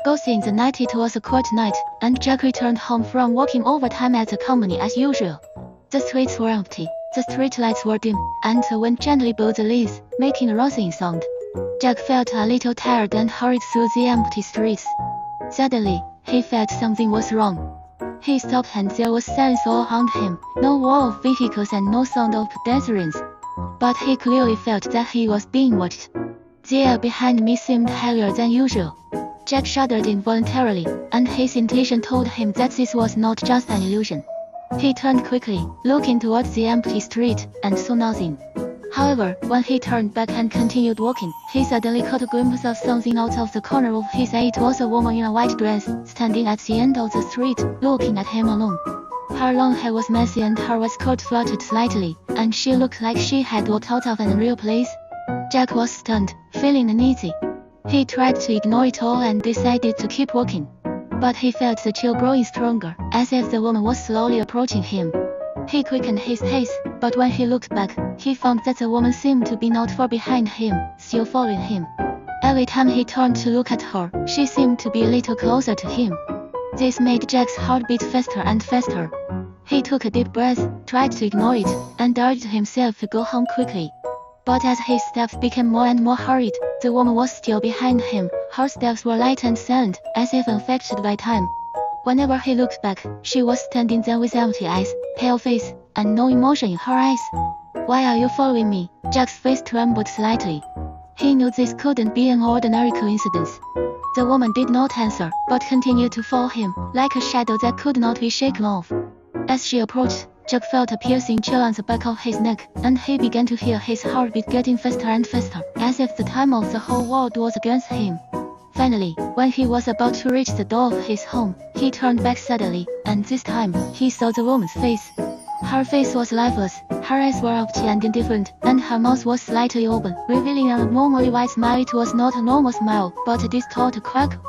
Both in the night it was a quiet night, and Jack returned home from working overtime at the company as usual. The streets were empty, the streetlights were dim, and the wind gently blew the leaves, making a rustling sound. Jack felt a little tired and hurried through the empty streets. Suddenly, he felt something was wrong. He stopped and there was silence all around him, no roar of vehicles and no sound of pedestrians. But he clearly felt that he was being watched. The air behind me seemed heavier than usual. Jack shuddered involuntarily, and his intuition told him that this was not just an illusion. He turned quickly, looking towards the empty street, and saw nothing. However, when he turned back and continued walking, he suddenly caught a glimpse of something out of the corner of his eye. It was a woman in a white dress, standing at the end of the street, looking at him alone. Her long hair was messy and her waistcoat fluttered slightly, and she looked like she had walked out of an unreal place. Jack was stunned, feeling uneasy. He tried to ignore it all and decided to keep walking. But he felt the chill growing stronger, as if the woman was slowly approaching him. He quickened his pace, but when he looked back, he found that the woman seemed to be not far behind him, still following him. Every time he turned to look at her, she seemed to be a little closer to him. This made Jack's heart beat faster and faster. He took a deep breath, tried to ignore it, and urged himself to go home quickly. But as his steps became more and more hurried, the woman was still behind him. Her steps were light and silent, as if unaffected by time. Whenever he looked back, she was standing there with empty eyes, pale face, and no emotion in her eyes. "Why are you following me?" Jack's face trembled slightly. He knew this couldn't be an ordinary coincidence. The woman did not answer, but continued to follow him, like a shadow that could not be shaken off. As she approached, Jack felt a piercing chill on the back of his neck, and he began to hear his heartbeat getting faster and faster, as if the time of the whole world was against him. Finally, when he was about to reach the door of his home, he turned back suddenly, and this time, he saw the woman's face. Her face was lifeless, her eyes were empty and indifferent, and her mouth was slightly open, revealing an abnormally wide smile. It was not a normal smile, but a distorted quack.